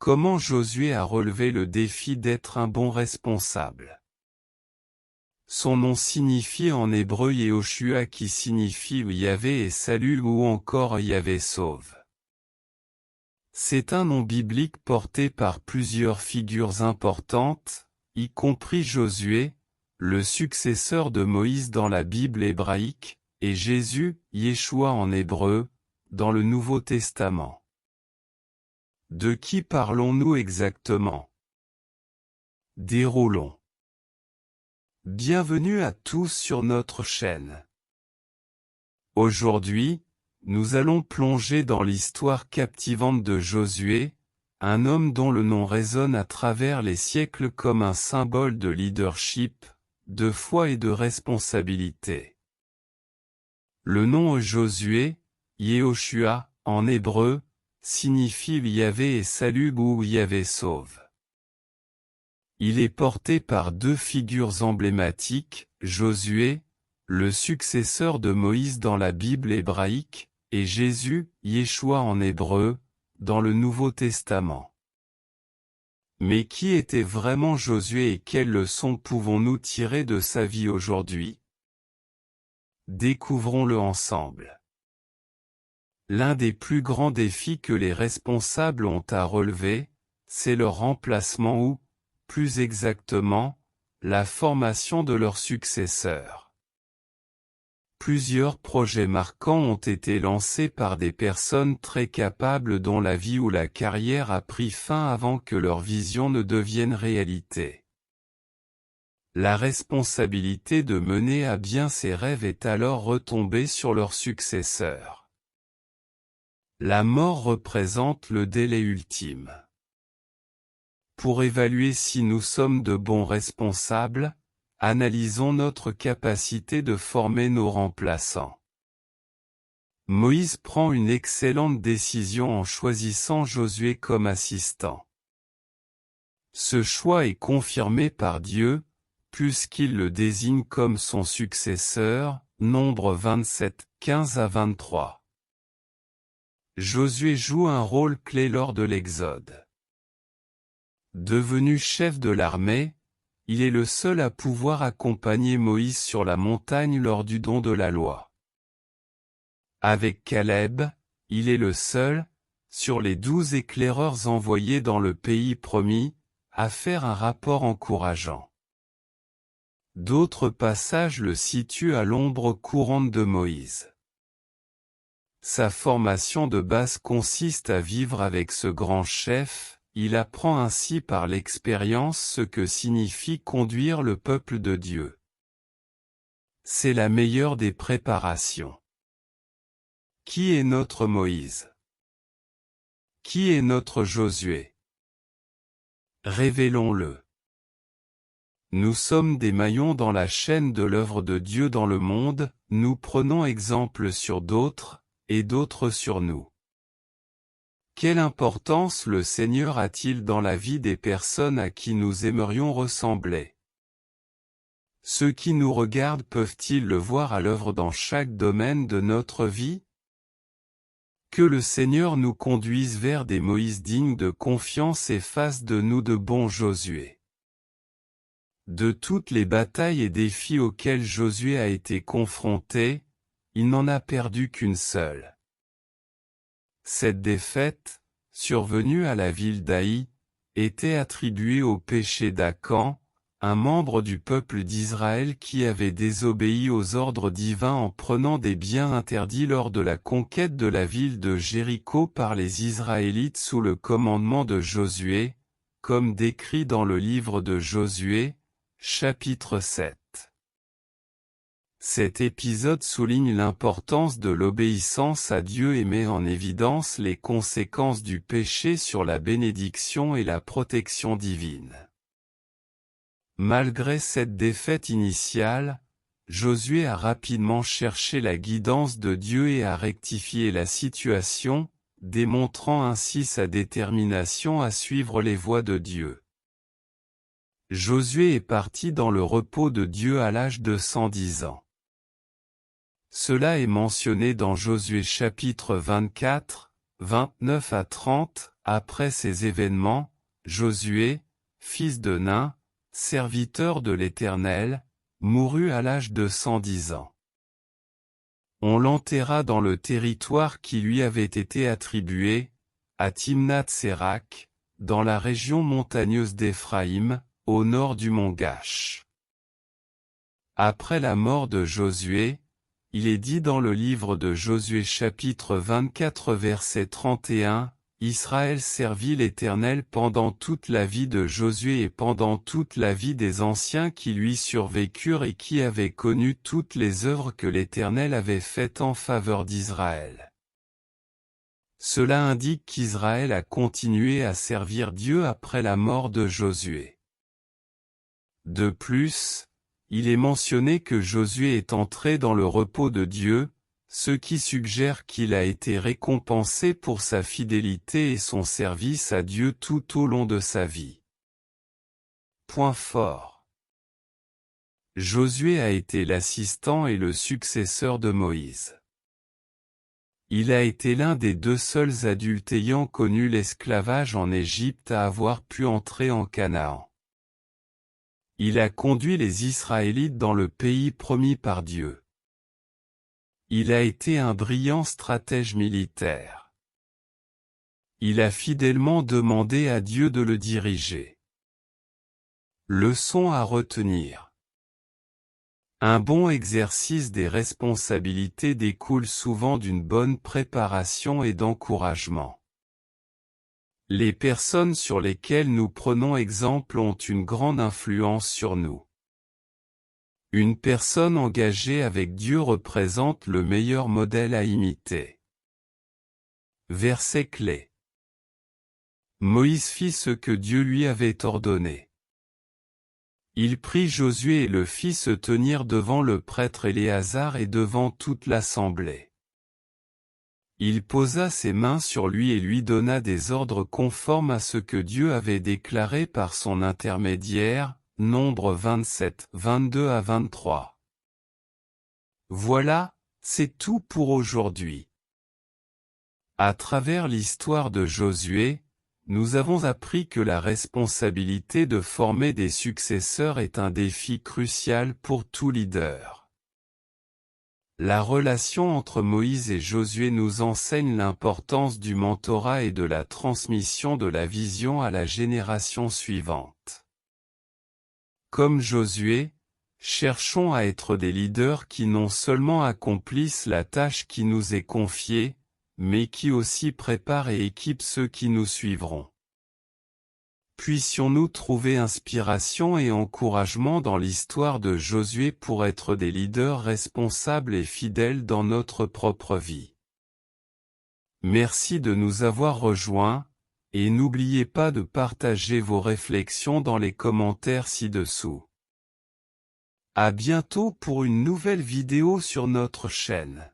Comment Josué a relevé le défi d'être un bon responsable? Son nom signifie en hébreu Yehoshua qui signifie Yahvé et salut ou encore Yahvé sauve. C'est un nom biblique porté par plusieurs figures importantes, y compris Josué, le successeur de Moïse dans la Bible hébraïque, et Jésus, Yeshua en hébreu, dans le Nouveau Testament. De qui parlons-nous exactement? Déroulons. Bienvenue à tous sur notre chaîne. Aujourd'hui, nous allons plonger dans l'histoire captivante de Josué, un homme dont le nom résonne à travers les siècles comme un symbole de leadership, de foi et de responsabilité. Le nom Josué, Yehoshua, en hébreu, signifie Yahvé et salut ou Yahvé sauve. Il est porté par deux figures emblématiques, Josué, le successeur de Moïse dans la Bible hébraïque, et Jésus, Yeshua en hébreu, dans le Nouveau Testament. Mais qui était vraiment Josué et quelles leçons pouvons-nous tirer de sa vie aujourd'hui? Découvrons-le ensemble. L'un des plus grands défis que les responsables ont à relever, c'est leur remplacement ou, plus exactement, la formation de leurs successeurs. Plusieurs projets marquants ont été lancés par des personnes très capables dont la vie ou la carrière a pris fin avant que leur vision ne devienne réalité. La responsabilité de mener à bien ces rêves est alors retombée sur leurs successeurs. La mort représente le délai ultime. Pour évaluer si nous sommes de bons responsables, analysons notre capacité de former nos remplaçants. Moïse prend une excellente décision en choisissant Josué comme assistant. Ce choix est confirmé par Dieu, puisqu'il le désigne comme son successeur, Nombre 27, 15 à 23. Josué joue un rôle clé lors de l'Exode. Devenu chef de l'armée, il est le seul à pouvoir accompagner Moïse sur la montagne lors du don de la loi. Avec Caleb, il est le seul, sur les 12 éclaireurs envoyés dans le pays promis, à faire un rapport encourageant. D'autres passages le situent à l'ombre courante de Moïse. Sa formation de base consiste à vivre avec ce grand chef. Il apprend ainsi par l'expérience ce que signifie conduire le peuple de Dieu. C'est la meilleure des préparations. Qui est notre Moïse? Qui est notre Josué? Révélons-le. Nous sommes des maillons dans la chaîne de l'œuvre de Dieu dans le monde, nous prenons exemple sur d'autres, et d'autres sur nous. Quelle importance le Seigneur a-t-il dans la vie des personnes à qui nous aimerions ressembler? Ceux qui nous regardent peuvent-ils le voir à l'œuvre dans chaque domaine de notre vie? Que le Seigneur nous conduise vers des Moïse dignes de confiance et fasse de nous de bons Josué. De toutes les batailles et défis auxquels Josué a été confronté, il n'en a perdu qu'une seule. Cette défaite, survenue à la ville d'Aï, était attribuée au péché d'Acan, un membre du peuple d'Israël qui avait désobéi aux ordres divins en prenant des biens interdits lors de la conquête de la ville de Jéricho par les Israélites sous le commandement de Josué, comme décrit dans le livre de Josué, chapitre 7. Cet épisode souligne l'importance de l'obéissance à Dieu et met en évidence les conséquences du péché sur la bénédiction et la protection divine. Malgré cette défaite initiale, Josué a rapidement cherché la guidance de Dieu et a rectifié la situation, démontrant ainsi sa détermination à suivre les voies de Dieu. Josué est parti dans le repos de Dieu à l'âge de 110 ans. Cela est mentionné dans Josué chapitre 24, 29 à 30, après ces événements, Josué, fils de Nun, serviteur de l'Éternel, mourut à l'âge de 110 ans. On l'enterra dans le territoire qui lui avait été attribué, à Timnath-Sérak, dans la région montagneuse d'Éphraïm, au nord du mont Gash. Après la mort de Josué, il est dit dans le livre de Josué chapitre 24 verset 31, Israël servit l'Éternel pendant toute la vie de Josué et pendant toute la vie des anciens qui lui survécurent et qui avaient connu toutes les œuvres que l'Éternel avait faites en faveur d'Israël. Cela indique qu'Israël a continué à servir Dieu après la mort de Josué. De plus, il est mentionné que Josué est entré dans le repos de Dieu, ce qui suggère qu'il a été récompensé pour sa fidélité et son service à Dieu tout au long de sa vie. Point fort. Josué a été l'assistant et le successeur de Moïse. Il a été l'un des 2 seuls adultes ayant connu l'esclavage en Égypte à avoir pu entrer en Canaan. Il a conduit les Israélites dans le pays promis par Dieu. Il a été un brillant stratège militaire. Il a fidèlement demandé à Dieu de le diriger. Leçon à retenir. Un bon exercice des responsabilités découle souvent d'une bonne préparation et d'encouragement. Les personnes sur lesquelles nous prenons exemple ont une grande influence sur nous. Une personne engagée avec Dieu représente le meilleur modèle à imiter. Verset clé. Moïse fit ce que Dieu lui avait ordonné. Il prit Josué et le fit se tenir devant le prêtre Éléazar et devant toute l'assemblée. Il posa ses mains sur lui et lui donna des ordres conformes à ce que Dieu avait déclaré par son intermédiaire, Nombre 27, 22 à 23. Voilà, c'est tout pour aujourd'hui. À travers l'histoire de Josué, nous avons appris que la responsabilité de former des successeurs est un défi crucial pour tout leader. La relation entre Moïse et Josué nous enseigne l'importance du mentorat et de la transmission de la vision à la génération suivante. Comme Josué, cherchons à être des leaders qui non seulement accomplissent la tâche qui nous est confiée, mais qui aussi préparent et équipent ceux qui nous suivront. Puissions-nous trouver inspiration et encouragement dans l'histoire de Josué pour être des leaders responsables et fidèles dans notre propre vie. Merci de nous avoir rejoints, et n'oubliez pas de partager vos réflexions dans les commentaires ci-dessous. À bientôt pour une nouvelle vidéo sur notre chaîne.